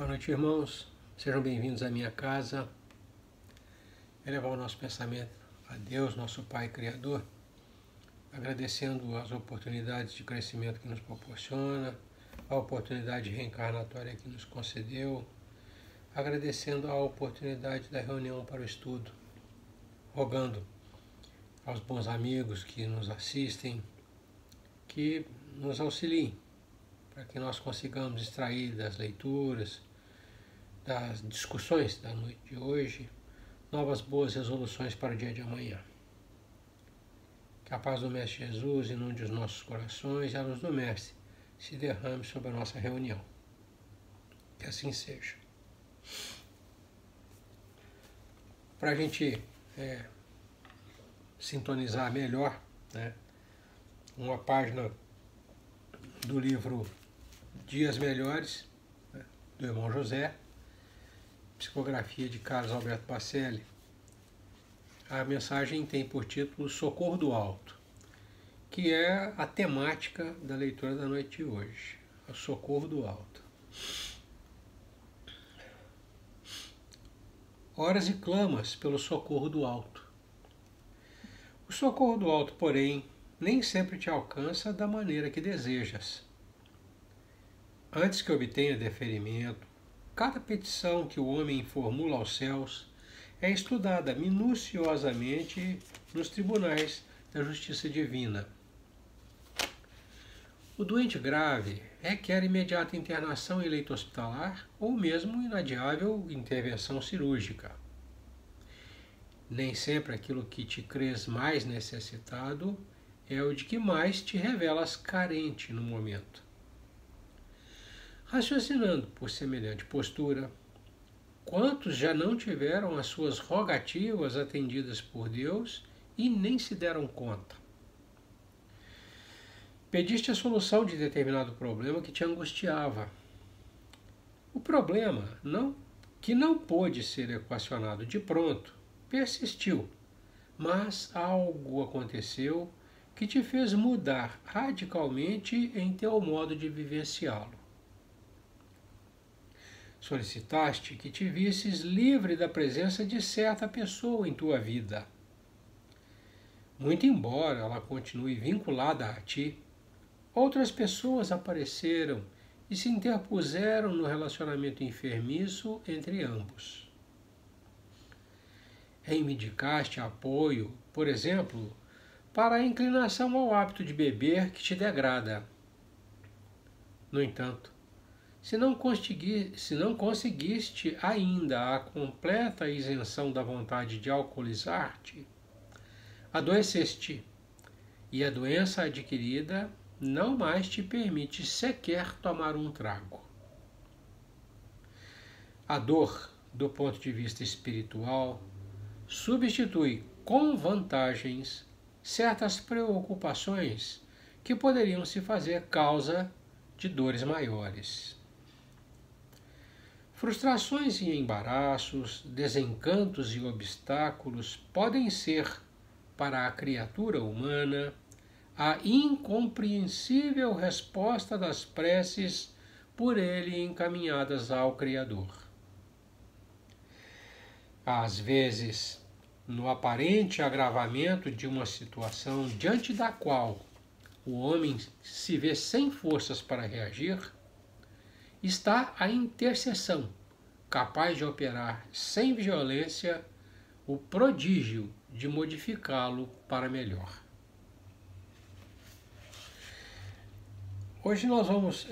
Boa noite, irmãos. Sejam bem-vindos à minha casa. Elevar o nosso pensamento a Deus, nosso Pai Criador, agradecendo as oportunidades de crescimento que nos proporciona, a oportunidade reencarnatória que nos concedeu, agradecendo a oportunidade da reunião para o estudo, rogando aos bons amigos que nos assistem, que nos auxiliem, para que nós consigamos extrair das leituras, das discussões da noite de hoje, novas boas resoluções para o dia de amanhã. Que a paz do Mestre Jesus inunde os nossos corações e a luz do Mestre se derrame sobre a nossa reunião. Que assim seja. Para a gente sintonizar melhor, uma página do livro Dias Melhores, do irmão José, psicografia de Carlos Alberto Pacelli. A mensagem tem por título Socorro do Alto, que é a temática da leitura da noite de hoje, o Socorro do Alto. Oras e clamas pelo socorro do alto. O socorro do alto, porém, nem sempre te alcança da maneira que desejas. Antes que obtenha deferimento, cada petição que o homem formula aos céus é estudada minuciosamente nos tribunais da justiça divina. O doente grave requer imediata internação em leito hospitalar ou mesmo inadiável intervenção cirúrgica. Nem sempre aquilo que te crês mais necessitado é o de que mais te revelas carente no momento. Raciocinando por semelhante postura, quantos já não tiveram as suas rogativas atendidas por Deus e nem se deram conta? Pediste a solução de determinado problema que te angustiava. O problema, que não pôde ser equacionado de pronto, persistiu, mas algo aconteceu que te fez mudar radicalmente em teu modo de vivenciá-lo. Solicitaste que te visses livre da presença de certa pessoa em tua vida. Muito embora ela continue vinculada a ti, outras pessoas apareceram e se interpuseram no relacionamento enfermiço entre ambos. Reivindicaste apoio, por exemplo, para a inclinação ao hábito de beber que te degrada. No entanto, se não conseguiste ainda a completa isenção da vontade de alcoolizar-te, adoeceste, e a doença adquirida não mais te permite sequer tomar um trago. A dor, do ponto de vista espiritual, substitui com vantagens certas preocupações que poderiam se fazer causa de dores maiores. Frustrações e embaraços, desencantos e obstáculos podem ser, para a criatura humana, a incompreensível resposta das preces por ele encaminhadas ao Criador. Às vezes, no aparente agravamento de uma situação diante da qual o homem se vê sem forças para reagir, está a intercessão, capaz de operar sem violência o prodígio de modificá-lo para melhor. Hoje nós vamos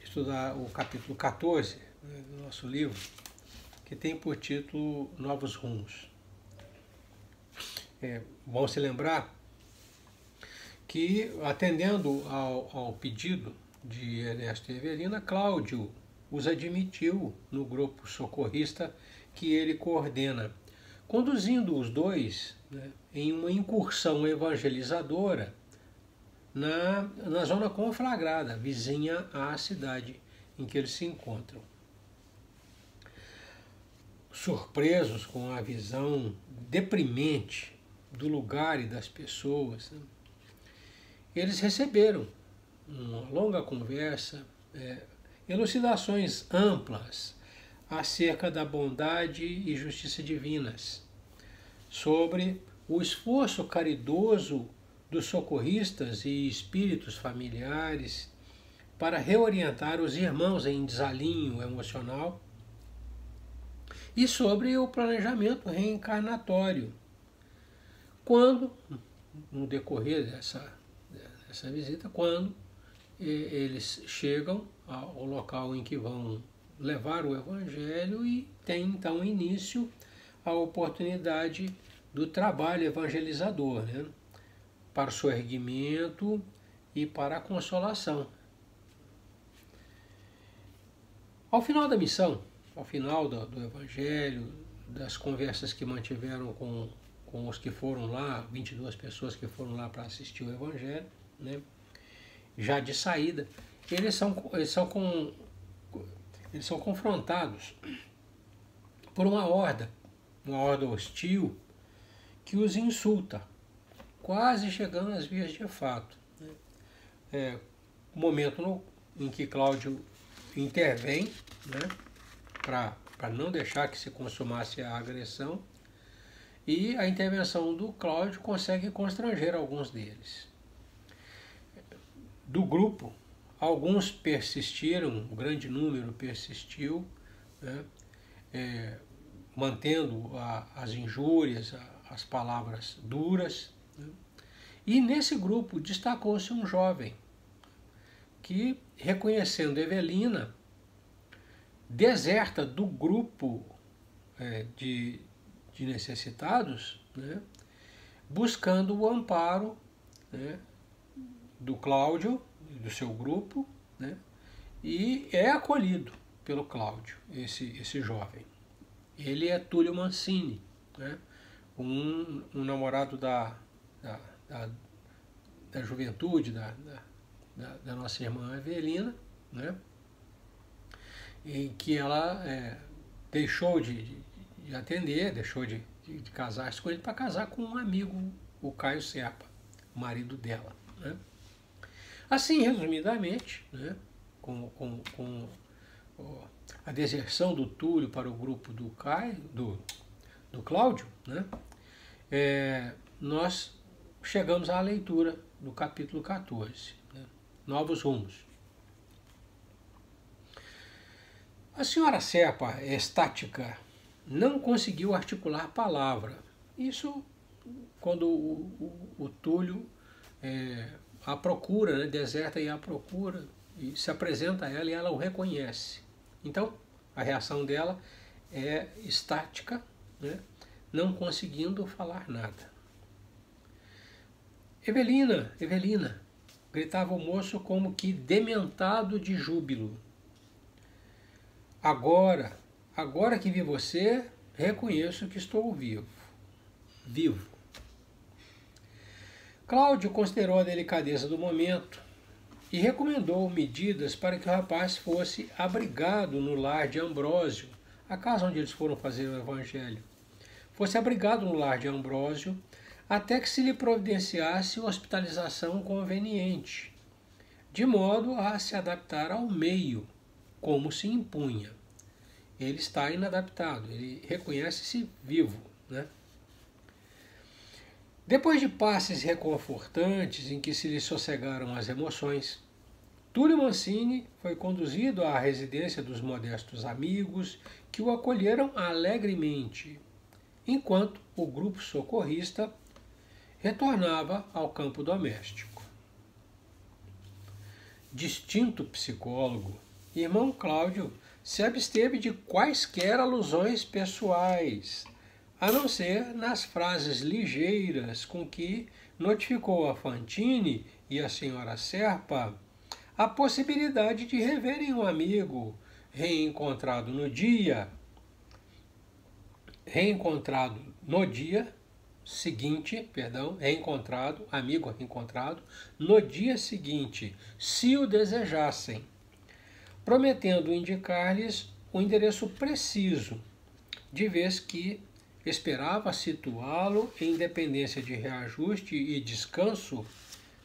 estudar o capítulo 14 do nosso livro, que tem por título Novos Rumos. Bom se lembrar que, atendendo ao pedido de Ernesto e Evelina, Cláudio os admitiu no grupo socorrista que ele coordena, conduzindo os dois em uma incursão evangelizadora na zona conflagrada, vizinha à cidade em que eles se encontram. Surpresos com a visão deprimente do lugar e das pessoas, eles receberam uma longa conversa elucidações amplas acerca da bondade e justiça divinas, sobre o esforço caridoso dos socorristas e espíritos familiares para reorientar os irmãos em desalinho emocional e sobre o planejamento reencarnatório, quando, no decorrer dessa visita, quando eles chegam ao local em que vão levar o Evangelho e tem então início a oportunidade do trabalho evangelizador, né? Para o seu erguimento e para a consolação. Ao final da missão, ao final do Evangelho, das conversas que mantiveram com os que foram lá, 22 pessoas que foram lá para assistir o Evangelho, né? Já de saída, eles são confrontados por uma horda hostil que os insulta, quase chegando às vias de fato. Momento em que Cláudio intervém, né, para não deixar que se consumasse a agressão, e a intervenção do Cláudio consegue constranger alguns deles. Do grupo, alguns persistiram, um grande número persistiu, né, mantendo as injúrias, as palavras duras, né? E nesse grupo destacou-se um jovem que, reconhecendo Evelina, deserta do grupo de necessitados, né, buscando o amparo, né, do Cláudio, do seu grupo, né, e é acolhido pelo Cláudio, esse jovem. Ele é Túlio Mancini, né, um namorado da juventude, da nossa irmã Evelina, né, em que ela deixou de atender, deixou de casar-se com ele para casar com um amigo, o Caio Serpa, marido dela, né. Assim, resumidamente, né, com a deserção do Túlio para o grupo do Cláudio, né, nós chegamos à leitura do capítulo 14, né, Novos Rumos. A senhora Serpa, estática, não conseguiu articular palavra. Isso quando o Túlio a procura, né, deserta e a procura, e se apresenta a ela e ela o reconhece. Então, a reação dela é estática, né, não conseguindo falar nada. Evelina, Evelina, gritava o moço como que dementado de júbilo. Agora que vi você, reconheço que estou vivo. Cláudio considerou a delicadeza do momento e recomendou medidas para que o rapaz fosse abrigado no lar de Ambrósio, a casa onde eles foram fazer o Evangelho. Fosse abrigado no lar de Ambrósio até que se lhe providenciasse hospitalização conveniente, de modo a se adaptar ao meio, como se impunha. Ele está inadaptado, ele reconhece-se vivo, né? Depois de passes reconfortantes em que se lhe sossegaram as emoções, Túlio Mancini foi conduzido à residência dos modestos amigos que o acolheram alegremente, enquanto o grupo socorrista retornava ao campo doméstico. Distinto psicólogo, irmão Cláudio se absteve de quaisquer alusões pessoais, a não ser nas frases ligeiras com que notificou a Fantine e a senhora Serpa a possibilidade de reverem um amigo reencontrado no dia seguinte, amigo reencontrado no dia seguinte, se o desejassem, prometendo indicar-lhes o endereço preciso, de vez que esperava situá-lo em dependência de reajuste e descanso,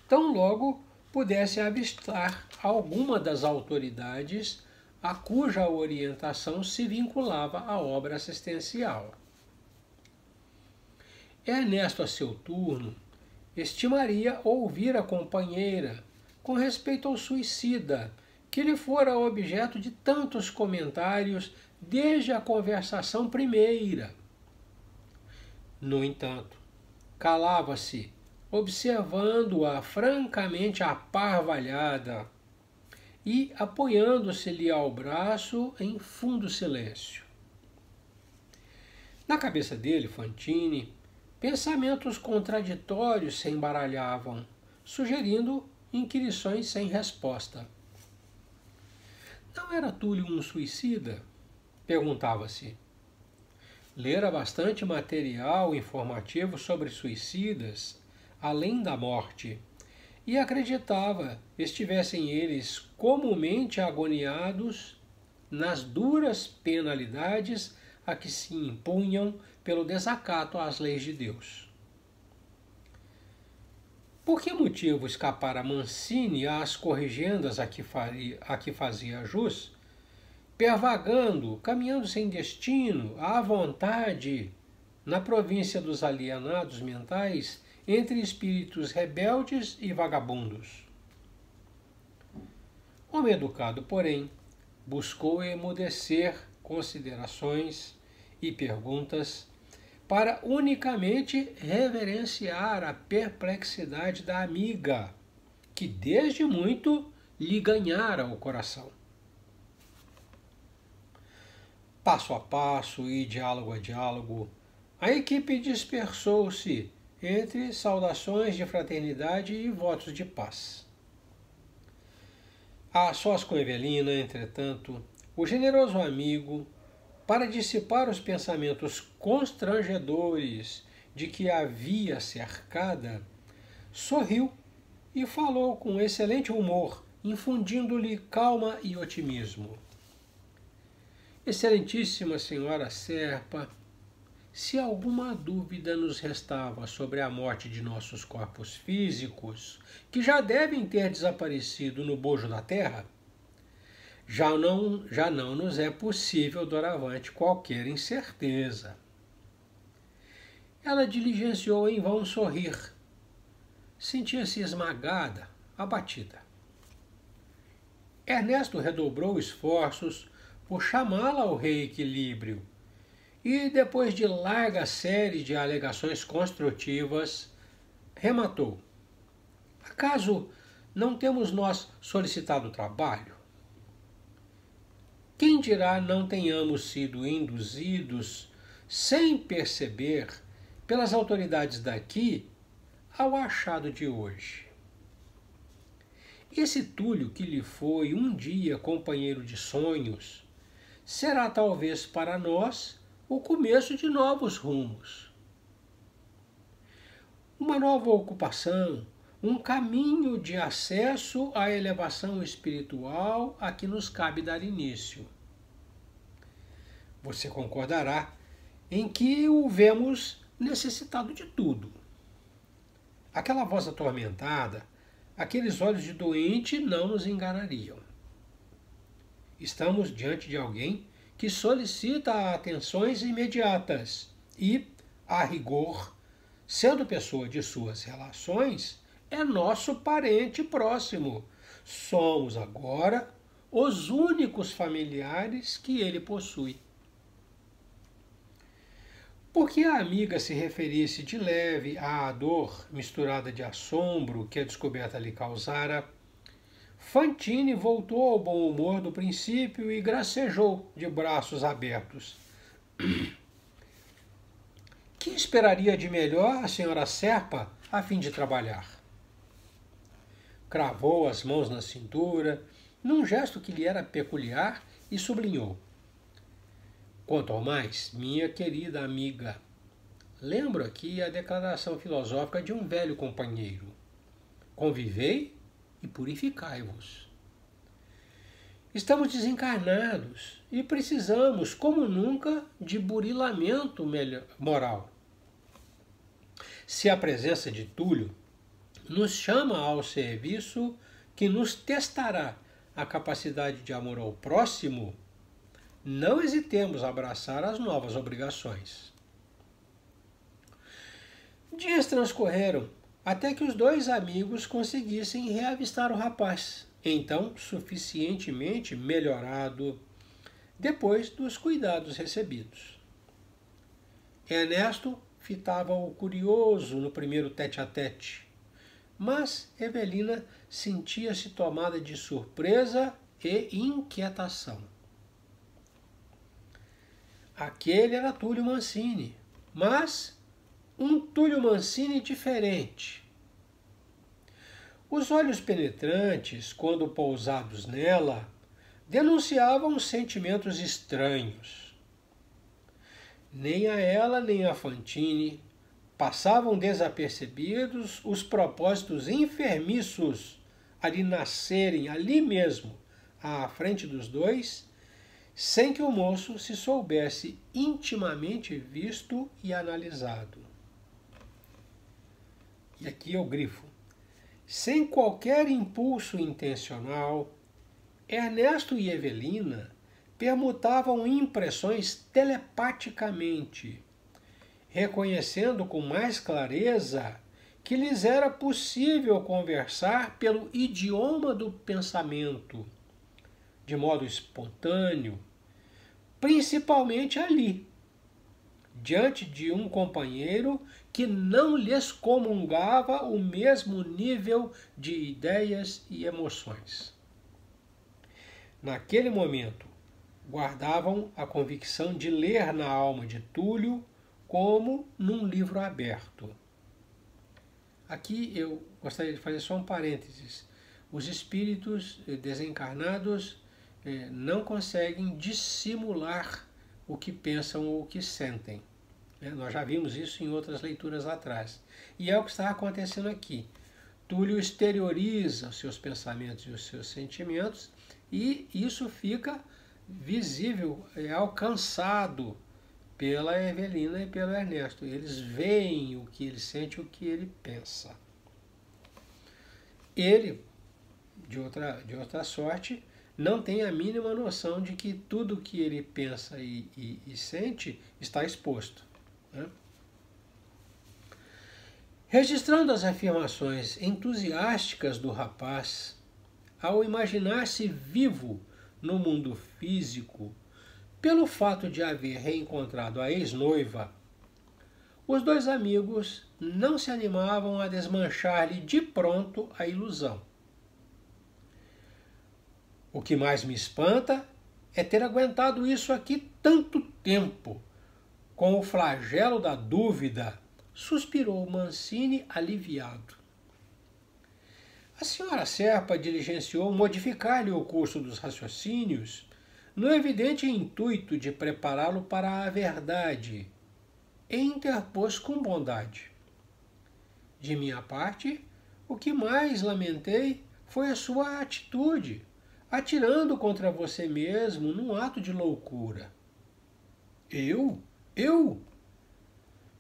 tão logo pudesse avistar alguma das autoridades a cuja orientação se vinculava à obra assistencial. Ernesto, a seu turno, estimaria ouvir a companheira com respeito ao suicida, que lhe fora objeto de tantos comentários desde a conversação primeira. No entanto, calava-se, observando-a francamente aparvalhada e apoiando-se-lhe ao braço em fundo silêncio. Na cabeça dele, Fantini, pensamentos contraditórios se embaralhavam, sugerindo inquirições sem resposta. Não era Túlio um suicida? Perguntava-se. Lera bastante material informativo sobre suicidas, além da morte, e acreditava estivessem eles comumente agoniados nas duras penalidades a que se impunham pelo desacato às leis de Deus. Por que motivo escapara Mancini às corrigendas a que fazia jus, pervagando, caminhando sem destino, à vontade, na província dos alienados mentais, entre espíritos rebeldes e vagabundos? Homem educado, porém, buscou emudecer considerações e perguntas para unicamente reverenciar a perplexidade da amiga, que desde muito lhe ganhara o coração. Passo a passo e diálogo a diálogo, a equipe dispersou-se entre saudações de fraternidade e votos de paz. A sós com Evelina, entretanto, o generoso amigo, para dissipar os pensamentos constrangedores de que a havia cercada, sorriu e falou com excelente humor, infundindo-lhe calma e otimismo. Excelentíssima senhora Serpa, se alguma dúvida nos restava sobre a morte de nossos corpos físicos, que já devem ter desaparecido no bojo da terra, já não nos é possível doravante qualquer incerteza. Ela diligenciou em vão sorrir. Sentia-se esmagada, abatida. Ernesto redobrou esforços por chamá-la ao reequilíbrio e, depois de larga série de alegações construtivas, rematou. Acaso não temos nós solicitado trabalho? Quem dirá não tenhamos sido induzidos, sem perceber, pelas autoridades daqui, ao achado de hoje? Esse Túlio que lhe foi um dia companheiro de sonhos, será talvez para nós o começo de novos rumos. Uma nova ocupação, um caminho de acesso à elevação espiritual a que nos cabe dar início. Você concordará em que o vemos necessitado de tudo. Aquela voz atormentada, aqueles olhos de doente não nos enganariam. Estamos diante de alguém que solicita atenções imediatas e, a rigor, sendo pessoa de suas relações, é nosso parente próximo. Somos agora os únicos familiares que ele possui. Porque a amiga se referisse de leve à dor misturada de assombro que a descoberta lhe causara, Fantini voltou ao bom humor do princípio e gracejou de braços abertos. Que esperaria de melhor a senhora Serpa a fim de trabalhar? Cravou as mãos na cintura, num gesto que lhe era peculiar, e sublinhou. Quanto ao mais, minha querida amiga, lembro aqui a declaração filosófica de um velho companheiro. Convivei e purificai-vos. Estamos desencarnados e precisamos, como nunca, de burilamento moral. Se a presença de Túlio nos chama ao serviço que nos testará a capacidade de amor ao próximo, não hesitemos a abraçar as novas obrigações. Dias transcorreram até que os dois amigos conseguissem reavistar o rapaz, então suficientemente melhorado depois dos cuidados recebidos. Ernesto fitava-o curioso no primeiro tete-a-tete, mas Evelina sentia-se tomada de surpresa e inquietação. Aquele era Túlio Mancini, mas um Túlio Mancini diferente. Os olhos penetrantes, quando pousados nela, denunciavam sentimentos estranhos. Nem a ela nem a Fantine passavam desapercebidos os propósitos enfermiços a lhe nascerem ali mesmo, à frente dos dois, sem que o moço se soubesse intimamente visto e analisado. E aqui eu grifo. Sem qualquer impulso intencional, Ernesto e Evelina permutavam impressões telepaticamente, reconhecendo com mais clareza que lhes era possível conversar pelo idioma do pensamento, de modo espontâneo, principalmente ali, diante de um companheiro que não lhes comungava o mesmo nível de ideias e emoções. Naquele momento, guardavam a convicção de ler na alma de Túlio como num livro aberto. Aqui eu gostaria de fazer só um parênteses. Os espíritos desencarnados não conseguem dissimular o que pensam ou o que sentem. Nós já vimos isso em outras leituras atrás. E é o que está acontecendo aqui. Túlio exterioriza os seus pensamentos e os seus sentimentos e isso fica visível, alcançado pela Evelina e pelo Ernesto. Eles veem o que ele sente, o que ele pensa. Ele, de outra sorte, não tem a mínima noção de que tudo que ele pensa e sente está exposto. Registrando as afirmações entusiásticas do rapaz, ao imaginar-se vivo no mundo físico, pelo fato de haver reencontrado a ex-noiva, os dois amigos não se animavam a desmanchar-lhe de pronto a ilusão. O que mais me espanta é ter aguentado isso aqui tanto tempo, com o flagelo da dúvida, suspirou Mancini aliviado. A senhora Serpa diligenciou modificar-lhe o curso dos raciocínios no evidente intuito de prepará-lo para a verdade e interpôs com bondade. De minha parte, o que mais lamentei foi a sua atitude, atirando contra você mesmo num ato de loucura. Eu?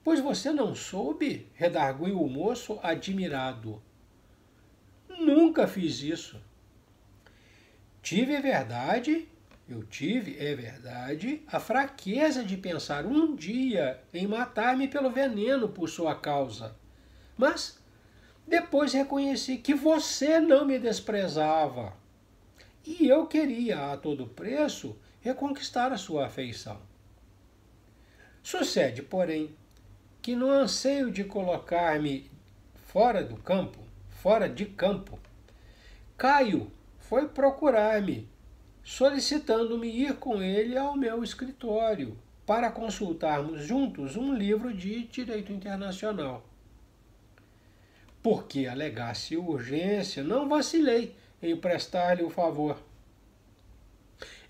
Pois você não soube? Redarguiu o moço admirado. Nunca fiz isso. Eu tive, é verdade, a fraqueza de pensar um dia em matar-me pelo veneno por sua causa. Mas depois reconheci que você não me desprezava. E eu queria, a todo preço, reconquistar a sua afeição. Sucede, porém, que no anseio de colocar-me fora de campo, Caio foi procurar-me, solicitando-me ir com ele ao meu escritório para consultarmos juntos um livro de direito internacional. Porque alegasse urgência, não vacilei em prestar-lhe o favor.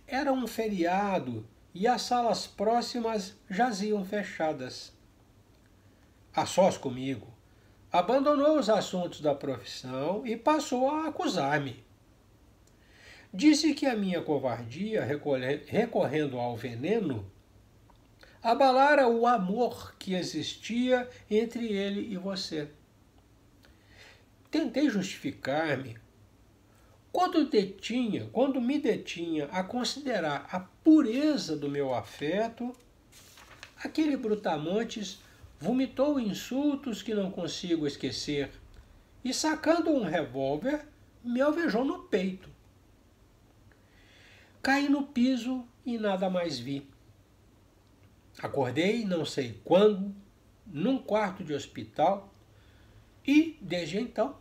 Era um feriado e as salas próximas jaziam fechadas. A sós comigo, abandonou os assuntos da profissão e passou a acusar-me. Disse que a minha covardia, recorrendo ao veneno, abalara o amor que existia entre ele e você. Tentei justificar-me. Quando me detinha a considerar a pureza do meu afeto, aquele brutamontes vomitou insultos que não consigo esquecer e, sacando um revólver, me alvejou no peito. Caí no piso e nada mais vi. Acordei, não sei quando, num quarto de hospital e, desde então,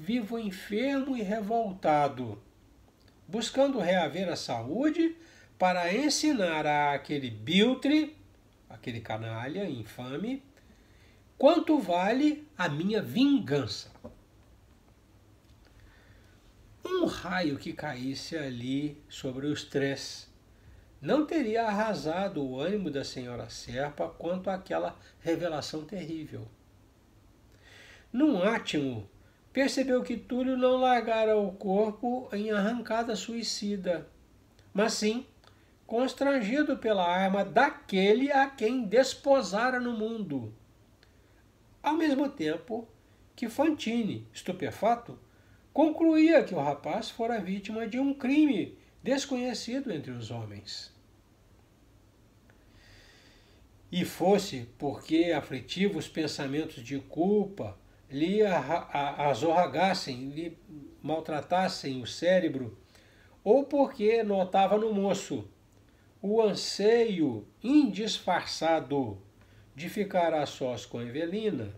vivo enfermo e revoltado, buscando reaver a saúde para ensinar a aquele biltre, aquele canalha infame, quanto vale a minha vingança. Um raio que caísse ali sobre os três não teria arrasado o ânimo da senhora Serpa quanto àquela revelação terrível. Num átimo, percebeu que Túlio não largara o corpo em arrancada suicida, mas sim constrangido pela arma daquele a quem desposara no mundo. Ao mesmo tempo que Fantine, estupefato, concluía que o rapaz fora vítima de um crime desconhecido entre os homens. E fosse porque aflitivos pensamentos de culpa lhe azorragassem, lhe maltratassem o cérebro, ou porque notava no moço o anseio indisfarçado de ficar a sós com Evelina,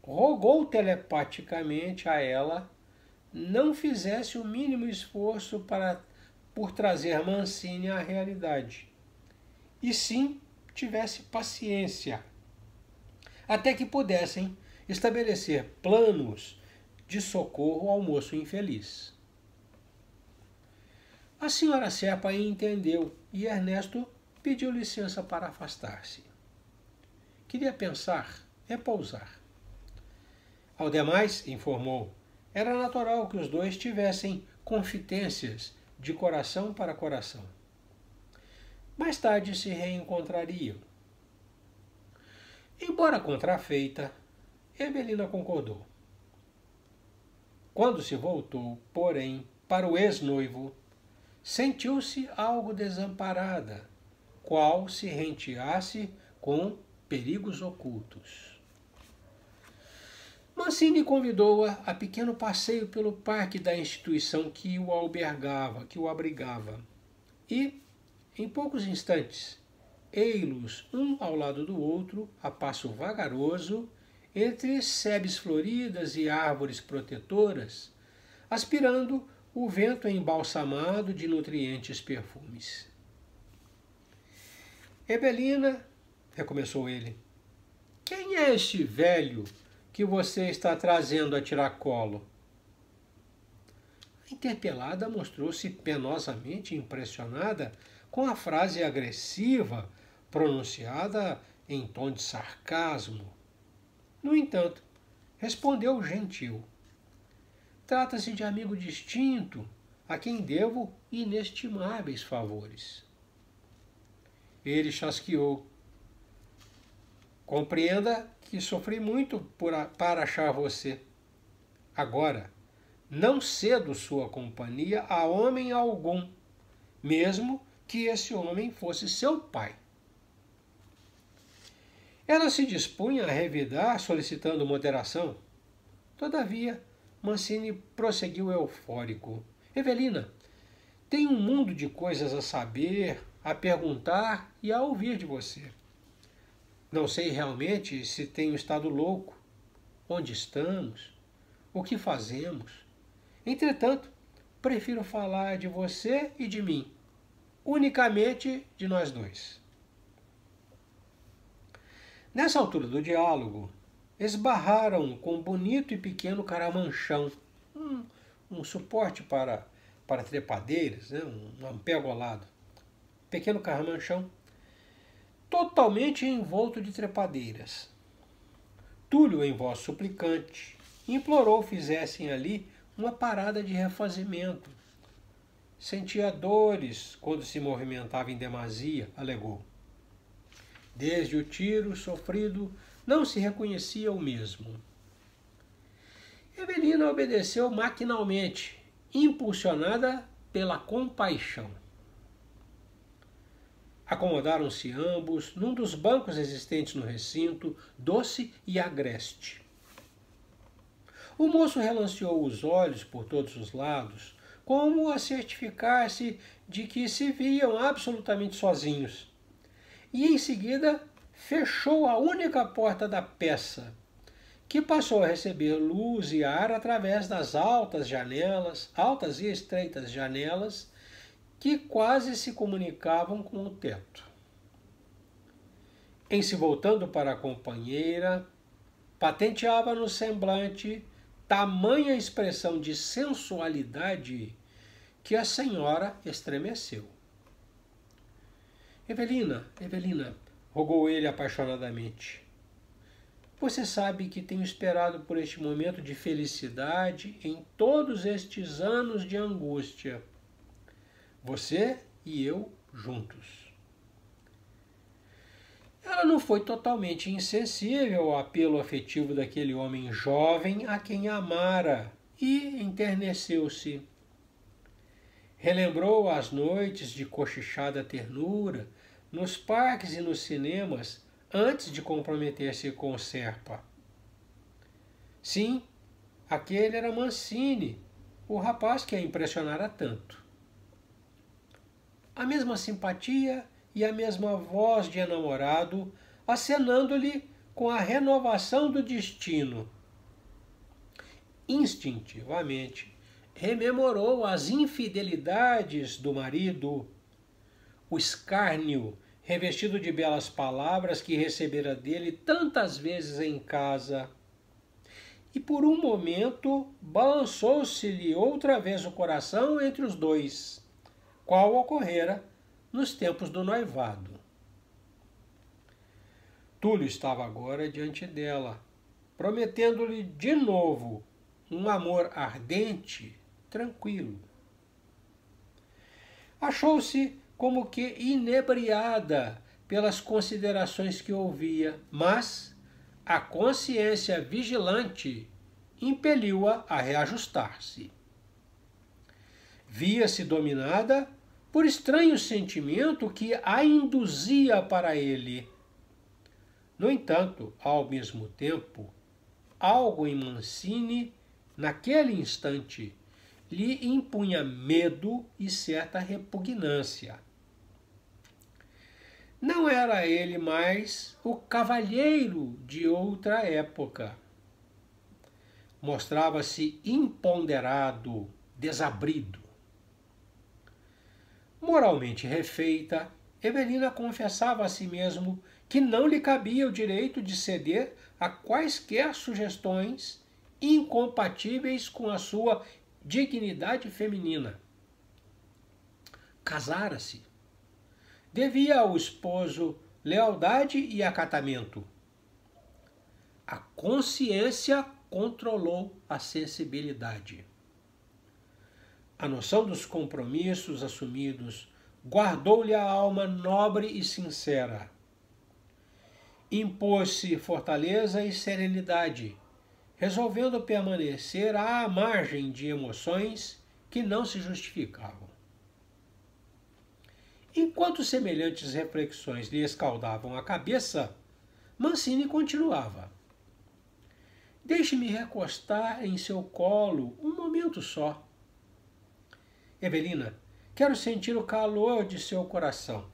rogou telepaticamente a ela não fizesse o mínimo esforço por trazer Mancini à realidade, e sim tivesse paciência, até que pudessem estabelecer planos de socorro ao moço infeliz. A senhora Serpa entendeu e Ernesto pediu licença para afastar-se. Queria pensar, repousar. Ao demais, informou, era natural que os dois tivessem confidências de coração para coração. Mais tarde se reencontrariam. Embora contrafeita, Evelina concordou. Quando se voltou, porém, para o ex-noivo, sentiu-se algo desamparada, qual se renteasse com perigos ocultos. Mancini convidou-a a pequeno passeio pelo parque da instituição que o albergava, que o abrigava. E, em poucos instantes, ei-los um ao lado do outro, a passo vagaroso, entre sebes floridas e árvores protetoras, aspirando o vento embalsamado de nutrientes perfumes. Evelina, recomeçou ele, quem é este velho que você está trazendo a tiracolo? A interpelada mostrou-se penosamente impressionada com a frase agressiva pronunciada em tom de sarcasmo. No entanto, respondeu gentil. Trata-se de amigo distinto, a quem devo inestimáveis favores. Ele chasqueou. Compreenda que sofri muito para achar você. Agora, não cedo sua companhia a homem algum, mesmo que esse homem fosse seu pai. Ela se dispunha a revidar, solicitando moderação. Todavia, Mancini prosseguiu eufórico. Evelina, tenho um mundo de coisas a saber, a perguntar e a ouvir de você. Não sei realmente se tenho estado louco, onde estamos, o que fazemos. Entretanto, prefiro falar de você e de mim, unicamente de nós dois. Nessa altura do diálogo, esbarraram com um bonito e pequeno caramanchão, um suporte para trepadeiras, né? um ampegolado. Pequeno caramanchão, totalmente envolto de trepadeiras. Túlio, em voz suplicante, implorou fizessem ali uma parada de refazimento. Sentia dores quando se movimentava em demasia, alegou. Desde o tiro sofrido, não se reconhecia o mesmo. Evelina obedeceu maquinalmente impulsionada pela compaixão. Acomodaram-se ambos num dos bancos existentes no recinto, doce e agreste. O moço relanceou os olhos por todos os lados, como a certificar-se de que se viam absolutamente sozinhos. E em seguida fechou a única porta da peça, que passou a receber luz e ar através das altas e estreitas janelas, que quase se comunicavam com o teto. Em se voltando para a companheira, patenteava no semblante tamanha expressão de sensualidade que a senhora estremeceu. Evelina, rogou ele apaixonadamente, você sabe que tenho esperado por este momento de felicidade em todos estes anos de angústia. Você e eu juntos. Ela não foi totalmente insensível ao apelo afetivo daquele homem jovem a quem amara e enterneceu-se. Relembrou as noites de cochichada ternura nos parques e nos cinemas antes de comprometer-se com Serpa. Sim, aquele era Mancini, o rapaz que a impressionara tanto. A mesma simpatia e a mesma voz de enamorado, acenando-lhe com a renovação do destino. Instintivamente, rememorou as infidelidades do marido, o escárnio revestido de belas palavras que recebera dele tantas vezes em casa. E por um momento balançou-se-lhe outra vez o coração entre os dois, qual ocorrera nos tempos do noivado. Túlio estava agora diante dela, prometendo-lhe de novo um amor ardente, tranquilo. Achou-se como que inebriada pelas considerações que ouvia, mas a consciência vigilante impeliu-a a reajustar-se. Via-se dominada por estranho sentimento que a induzia para ele. No entanto, ao mesmo tempo, algo em Mancini, naquele instante, lhe impunha medo e certa repugnância. Não era ele mais o cavalheiro de outra época. Mostrava-se imponderado, desabrido. Moralmente refeita, Evelina confessava a si mesmo que não lhe cabia o direito de ceder a quaisquer sugestões incompatíveis com a sua dignidade feminina. Casara-se. Devia ao esposo lealdade e acatamento. A consciência controlou a sensibilidade. A noção dos compromissos assumidos guardou-lhe a alma nobre e sincera. Impôs-se fortaleza e serenidade, resolvendo permanecer à margem de emoções que não se justificavam. Enquanto semelhantes reflexões lhe escaldavam a cabeça, Mancini continuava. Deixe-me recostar em seu colo um momento só. Evelina, quero sentir o calor de seu coração.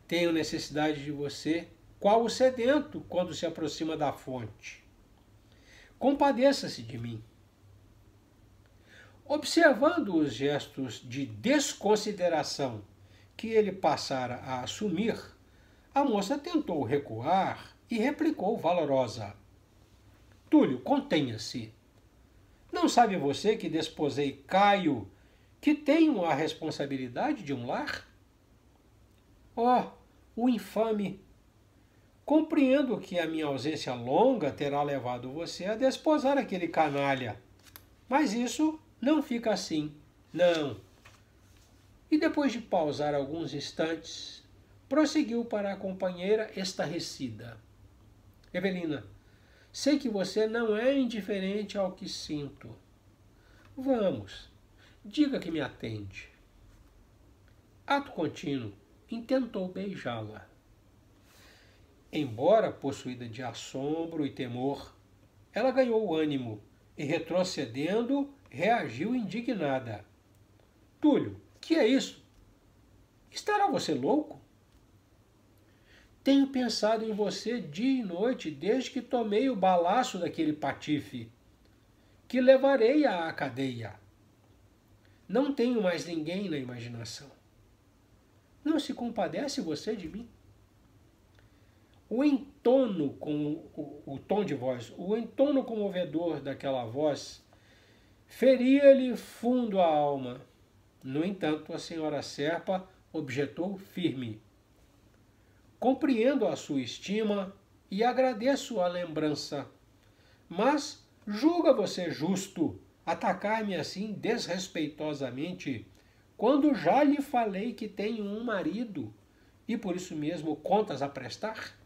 Tenho necessidade de você, qual o sedento quando se aproxima da fonte. Compadeça-se de mim. Observando os gestos de desconsideração que ele passara a assumir, a moça tentou recuar e replicou valorosa. Túlio, contenha-se. Não sabe você que desposei Caio, que tenho a responsabilidade de um lar? Oh, o infame! Compreendo que a minha ausência longa terá levado você a desposar aquele canalha, mas isso não fica assim, não. E depois de pausar alguns instantes, prosseguiu para a companheira estarrecida. Evelina, sei que você não é indiferente ao que sinto. Vamos, diga que me atende. Ato contínuo, intentou beijá-la. Embora possuída de assombro e temor, ela ganhou ânimo e, retrocedendo, reagiu indignada. Túlio, que é isso? Estará você louco? Tenho pensado em você dia e noite desde que tomei o balaço daquele patife, que levarei à cadeia. Não tenho mais ninguém na imaginação. Não se compadece você de mim? O entono com o tom de voz, o entono comovedor daquela voz feria-lhe fundo a alma. No entanto, a senhora Serpa objetou firme. Compreendo a sua estima e agradeço a lembrança, mas julga você justo atacar-me assim desrespeitosamente, quando já lhe falei que tenho um marido e por isso mesmo contas a prestar?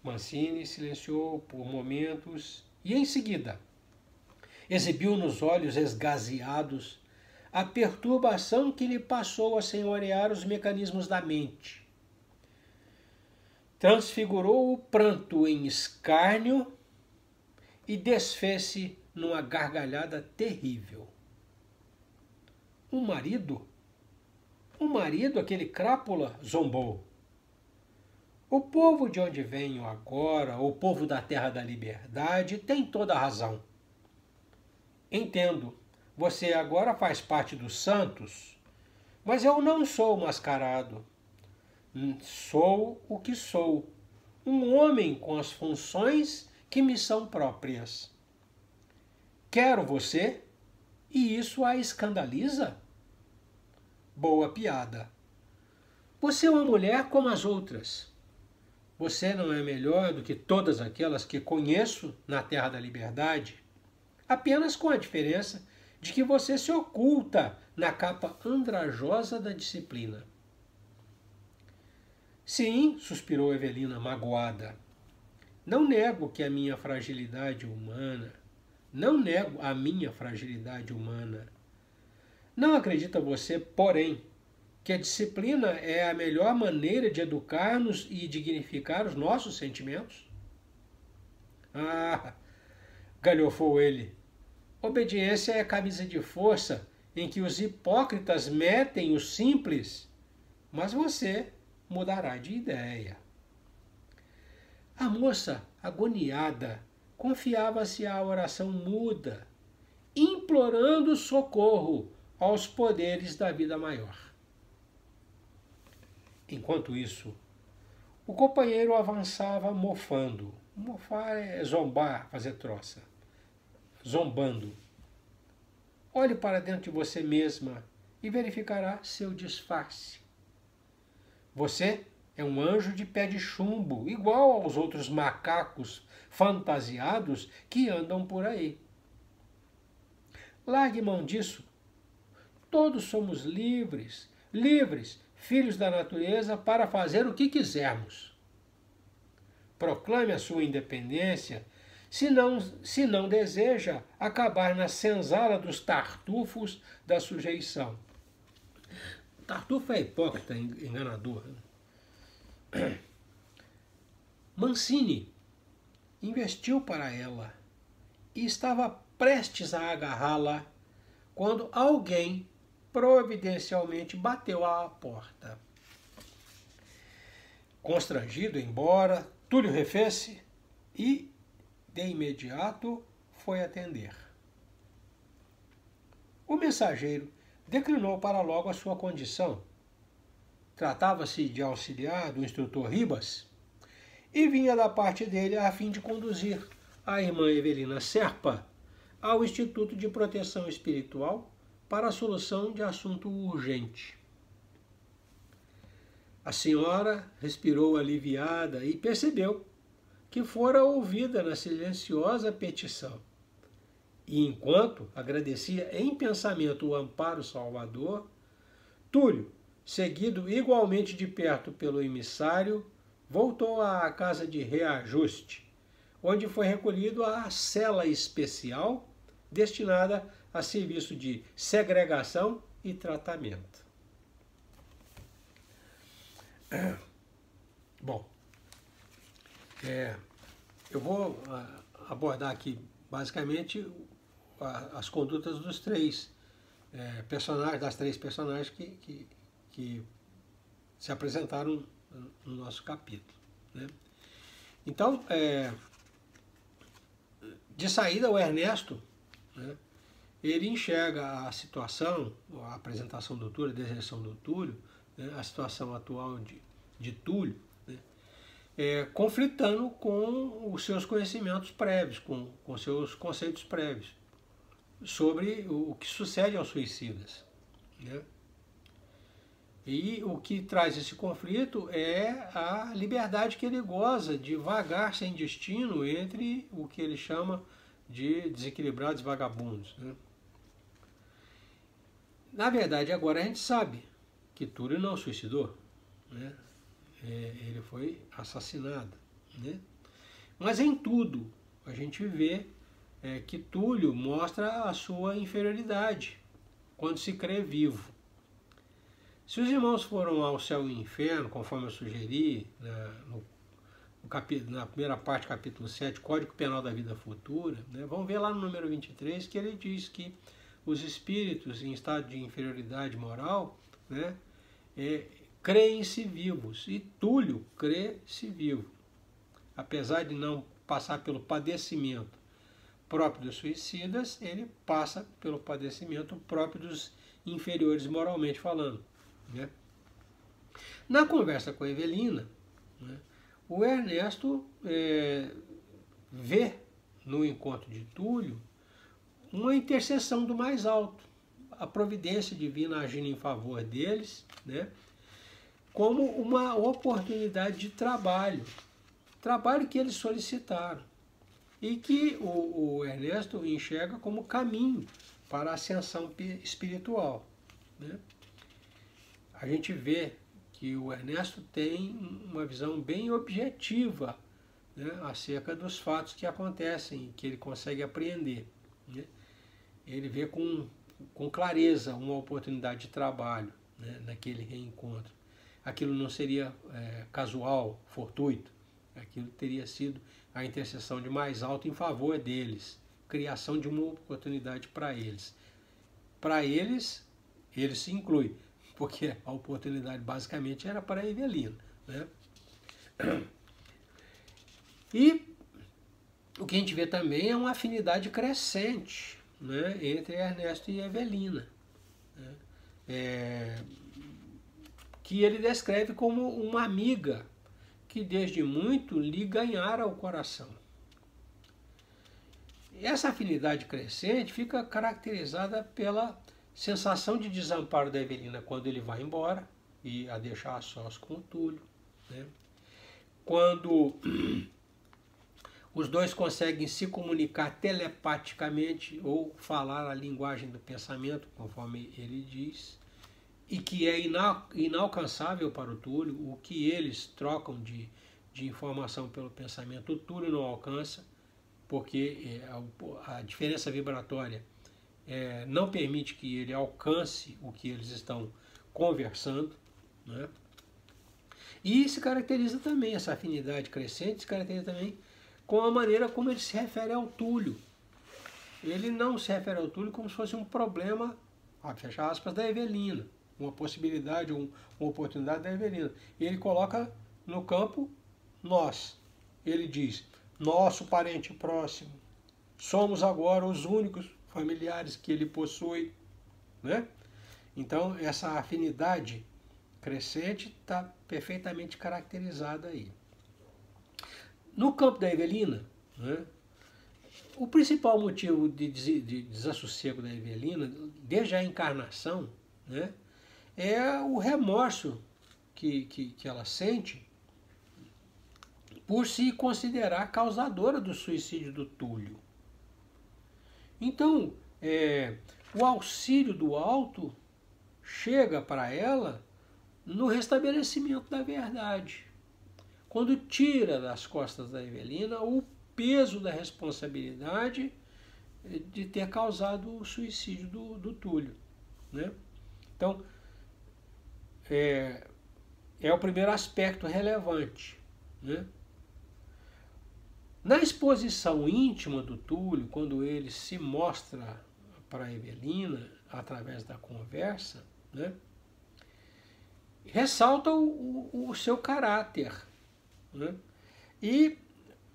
Mancini silenciou por momentos e, em seguida, exibiu nos olhos esgazeados a perturbação que lhe passou a senhorear os mecanismos da mente. Transfigurou o pranto em escárnio e desfez-se numa gargalhada terrível. O marido, aquele crápula, zombou. O povo de onde venho agora, o povo da terra da liberdade, tem toda a razão. Entendo, você agora faz parte dos santos, mas eu não sou mascarado. Sou o que sou, um homem com as funções que me são próprias. Quero você e isso a escandaliza? Boa piada. Você é uma mulher como as outras. Você não é melhor do que todas aquelas que conheço na Terra da Liberdade, apenas com a diferença de que você se oculta na capa andrajosa da disciplina. Sim, suspirou Evelina, magoada. Não nego a minha fragilidade humana. Não acredita você, porém, que a disciplina é a melhor maneira de educar-nos e dignificar os nossos sentimentos? Ah, galhofou ele. Obediência é camisa de força em que os hipócritas metem os simples, mas você mudará de ideia. A moça, agoniada, confiava-se à oração muda, implorando socorro aos poderes da vida maior. Enquanto isso, o companheiro avançava mofando. Mofar é zombar, fazer troça. Zombando. Olhe para dentro de você mesma e verificará seu disfarce. Você é um anjo de pé de chumbo, igual aos outros macacos fantasiados que andam por aí. Largue mão disso. Todos somos livres, filhos da natureza, para fazer o que quisermos. Proclame a sua independência, se não deseja acabar na senzala dos tartufos da sujeição. Tartufo é hipócrita, enganador. Mancini investiu para ela e estava prestes a agarrá-la quando alguém providencialmente bateu à porta. Constrangido, embora, Túlio refez-se e, de imediato, foi atender. O mensageiro declinou para logo a sua condição. Tratava-se de auxiliar do instrutor Ribas e vinha da parte dele a fim de conduzir a irmã Evelina Serpa ao Instituto de Proteção Espiritual para a solução de assunto urgente. A senhora respirou aliviada e percebeu que fora ouvida na silenciosa petição. E enquanto agradecia em pensamento o amparo salvador, Túlio, seguido igualmente de perto pelo emissário, voltou à casa de reajuste, onde foi recolhido à cela especial destinada a serviço de segregação e tratamento. Bom, eu vou abordar aqui basicamente as condutas dos três personagens, das três personagens que se apresentaram no nosso capítulo, né? Então, de saída, o Ernesto, né, ele enxerga a situação, a apresentação do Túlio, a deserção do Túlio, né, a situação atual de Túlio, né, conflitando com os seus conhecimentos prévios, com seus conceitos prévios sobre o que sucede aos suicidas, né? E o que traz esse conflito é a liberdade que ele goza de vagar sem destino entre o que ele chama de desequilibrados vagabundos, né? Na verdade, agora a gente sabe que Túlio não suicidou, né? Ele foi assassinado, né? Mas em tudo a gente vê que Túlio mostra a sua inferioridade quando se crê vivo. Se os irmãos foram ao céu e ao inferno, conforme eu sugeri na primeira parte, capítulo 7, Código Penal da Vida Futura, né, vamos ver lá no número 23 que ele diz que os espíritos em estado de inferioridade moral, né, creem-se vivos, e Túlio crê-se vivo. Apesar de não passar pelo padecimento próprio dos suicidas, ele passa pelo padecimento próprio dos inferiores moralmente falando, né? Na conversa com a Evelina, né, o Ernesto vê no encontro de Túlio uma intercessão do mais alto, a providência divina agindo em favor deles, né, como uma oportunidade de trabalho que eles solicitaram e que o Ernesto enxerga como caminho para a ascensão espiritual, né? A gente vê que o Ernesto tem uma visão bem objetiva, né, acerca dos fatos que acontecem, que ele consegue apreender, né? Ele vê com clareza uma oportunidade de trabalho, né, naquele reencontro. Aquilo não seria casual, fortuito, aquilo teria sido a intercessão de mais alto em favor deles, criação de uma oportunidade para eles. Para eles, ele se inclui, porque a oportunidade basicamente era para a Evelina, né? E o que a gente vê também é uma afinidade crescente, né, entre Ernesto e Evelina, né, que ele descreve como uma amiga que desde muito lhe ganhara o coração. Essa afinidade crescente fica caracterizada pela sensação de desamparo da Evelina quando ele vai embora e a deixar a sós com o Túlio, né? Quando os dois conseguem se comunicar telepaticamente ou falar a linguagem do pensamento, conforme ele diz, e que é inalcançável para o Túlio, o que eles trocam de informação pelo pensamento, o Túlio não alcança, porque a diferença vibratória não permite que ele alcance o que eles estão conversando, né? E se caracteriza também, essa afinidade crescente se caracteriza também com a maneira como ele se refere ao Túlio. Ele não se refere ao Túlio como se fosse um problema, fecha aspas, da Evelina, uma possibilidade, uma oportunidade da Evelina. Ele coloca no campo nós. Ele diz, nosso parente próximo, somos agora os únicos familiares que ele possui, né? Então, essa afinidade crescente está perfeitamente caracterizada aí. No campo da Evelina, né, o principal motivo de desassossego da Evelina, desde a encarnação, né, é o remorso que ela sente por se considerar causadora do suicídio do Túlio. Então, o auxílio do alto chega para ela no restabelecimento da verdade, quando tira das costas da Evelina o peso da responsabilidade de ter causado o suicídio do Túlio, né? Então, é o primeiro aspecto relevante, né? Na exposição íntima do Túlio, quando ele se mostra para Evelina, através da conversa, né, ressalta o seu caráter, né? E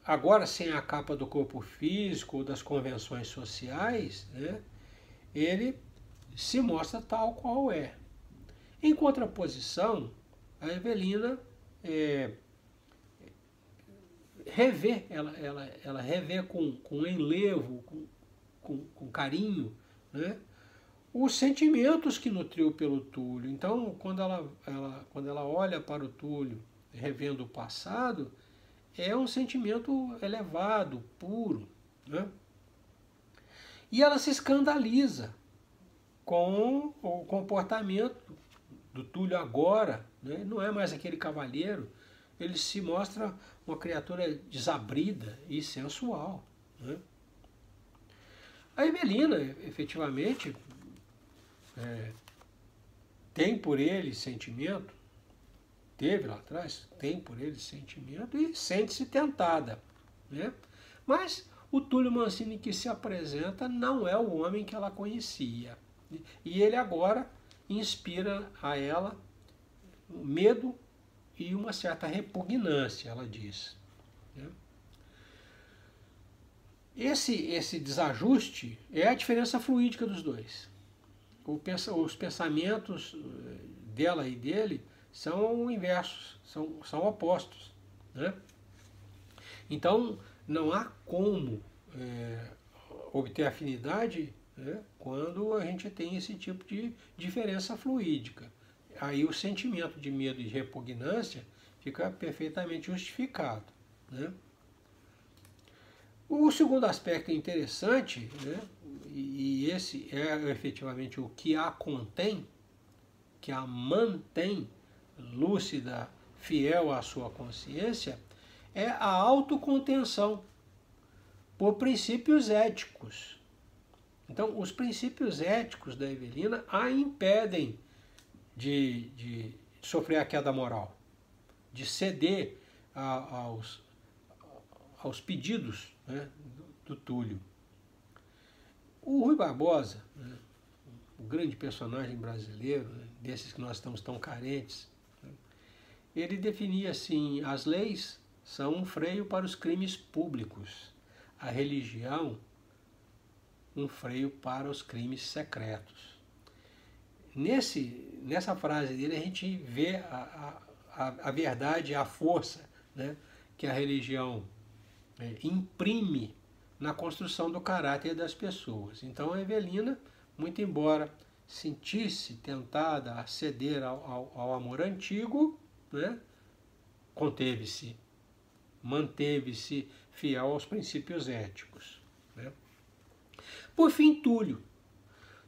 agora, sem a capa do corpo físico ou das convenções sociais, né, ele se mostra tal qual é. Em contraposição, a Evelina ela revê com enlevo, com carinho, né, os sentimentos que nutriu pelo Túlio. Então, quando ela olha para o Túlio revendo o passado, é um sentimento elevado, puro, né? E ela se escandaliza com o comportamento do Túlio agora, né? Não é mais aquele cavalheiro, ele se mostra uma criatura desabrida e sensual, né? A Evelina, efetivamente, tem por ele sentimento, teve lá atrás, tem por ele sentimento e sente-se tentada, né? Mas o Túlio Mancini que se apresenta não é o homem que ela conhecia. E ele agora inspira a ela medo e uma certa repugnância, ela diz, né? Esse desajuste é a diferença fluídica dos dois. Os pensamentos dela e dele são inversos, são opostos, né? Então, não há como obter afinidade, né, quando a gente tem esse tipo de diferença fluídica. Aí o sentimento de medo e repugnância fica perfeitamente justificado, né? O segundo aspecto interessante, né, e esse é efetivamente o que a contém, que a mantém lúcida, fiel à sua consciência, é a autocontenção por princípios éticos. Então, os princípios éticos da Evelina a impedem de sofrer a queda moral, de ceder aos pedidos, né, do Túlio. O Rui Barbosa, né, o grande personagem brasileiro, né, desses que nós estamos tão carentes, né, ele definia assim: as leis são um freio para os crimes públicos, a religião um freio para os crimes secretos. Nessa frase dele a gente vê a verdade, a força, né, que a religião imprime na construção do caráter das pessoas. Então a Evelina, muito embora sentisse tentada a ceder ao amor antigo, né, conteve-se, manteve-se fiel aos princípios éticos, né? Por fim, Túlio.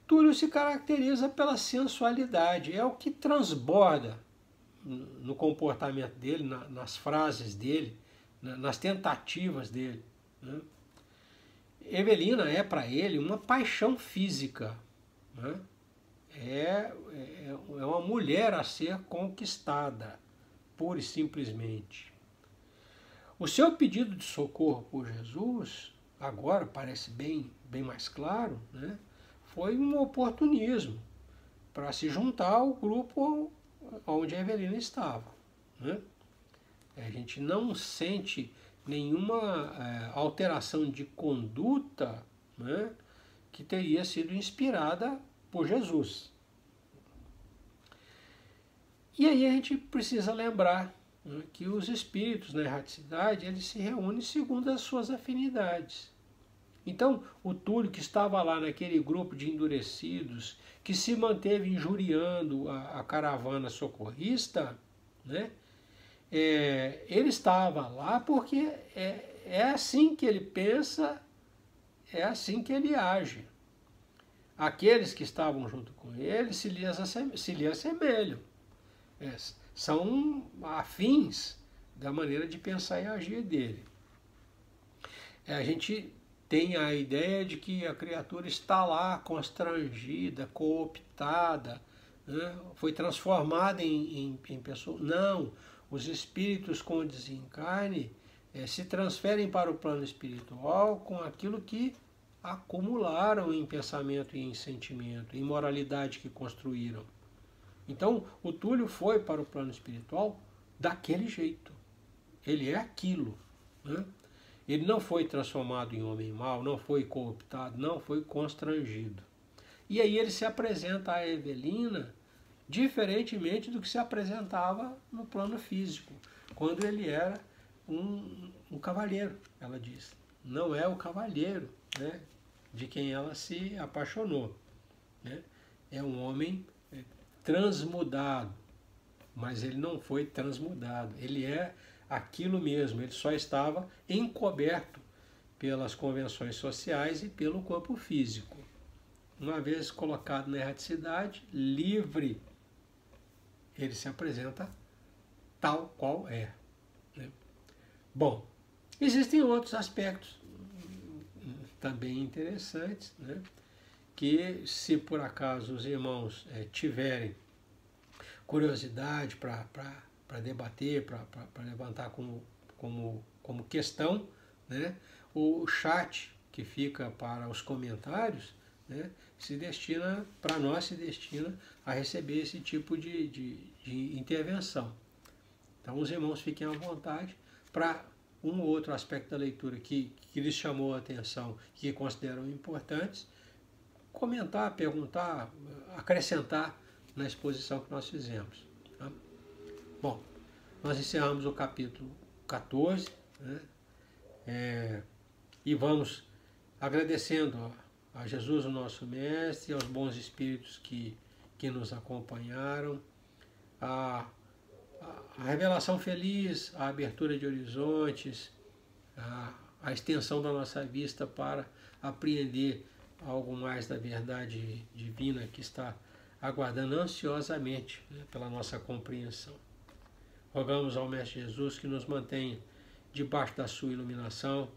Túlio se caracteriza pela sensualidade, é o que transborda no comportamento dele, nas frases dele, nas tentativas dele, né? Evelina é para ele uma paixão física, né? É uma mulher a ser conquistada, pura e simplesmente. O seu pedido de socorro por Jesus, agora parece bem mais claro, né? Foi um oportunismo para se juntar ao grupo onde a Evelina estava, né? A gente não sente nenhuma alteração de conduta, né, que teria sido inspirada por Jesus. E aí a gente precisa lembrar, né, que os espíritos na erraticidade eles se reúnem segundo as suas afinidades. Então, o Túlio, que estava lá naquele grupo de endurecidos, que se manteve injuriando a caravana socorrista, né, ele estava lá porque é assim que ele pensa, é assim que ele age. Aqueles que estavam junto com ele se lhe assemelham, são afins da maneira de pensar e agir dele. A gente tem a ideia de que a criatura está lá constrangida, cooptada, né? Foi transformada em pessoa. Não, os espíritos com o desencarne se transferem para o plano espiritual com aquilo que acumularam em pensamento e em sentimento, em moralidade que construíram. Então, o Túlio foi para o plano espiritual daquele jeito. Ele é aquilo, né? Ele não foi transformado em homem mau, não foi cooptado, não foi constrangido. E aí ele se apresenta a Evelina diferentemente do que se apresentava no plano físico, quando ele era um cavalheiro, ela diz. Não é o cavalheiro, né, de quem ela se apaixonou, né? É um homem transmudado, mas ele não foi transmudado. Ele é aquilo mesmo, ele só estava encoberto pelas convenções sociais e pelo corpo físico. Uma vez colocado na erraticidade, livre, ele se apresenta tal qual é, né? Bom, existem outros aspectos também interessantes, né? Que, se por acaso os irmãos tiverem curiosidade para debater, para levantar como questão, né? O chat que fica para os comentários, né, se destina a receber esse tipo de intervenção. Então os irmãos fiquem à vontade para um ou outro aspecto da leitura que lhes chamou a atenção, que consideram importantes, comentar, perguntar, acrescentar na exposição que nós fizemos. Tá? Bom, nós encerramos o capítulo 14, né? E vamos agradecendo a Jesus, o nosso Mestre, aos bons espíritos que nos acompanharam, a revelação feliz, a abertura de horizontes, a extensão da nossa vista para apreender algo mais da verdade divina que está aguardando ansiosamente, né, pela nossa compreensão. Rogamos ao Mestre Jesus que nos mantenha debaixo da sua iluminação,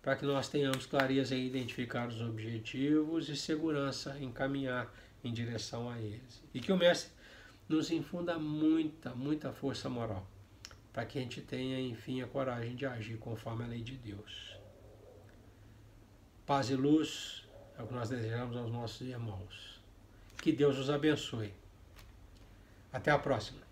para que nós tenhamos clareza em identificar os objetivos e segurança em caminhar em direção a eles. E que o Mestre nos infunda muita força moral, para que a gente tenha, enfim, a coragem de agir conforme a lei de Deus. Paz e luz é o que nós desejamos aos nossos irmãos. Que Deus os abençoe. Até a próxima.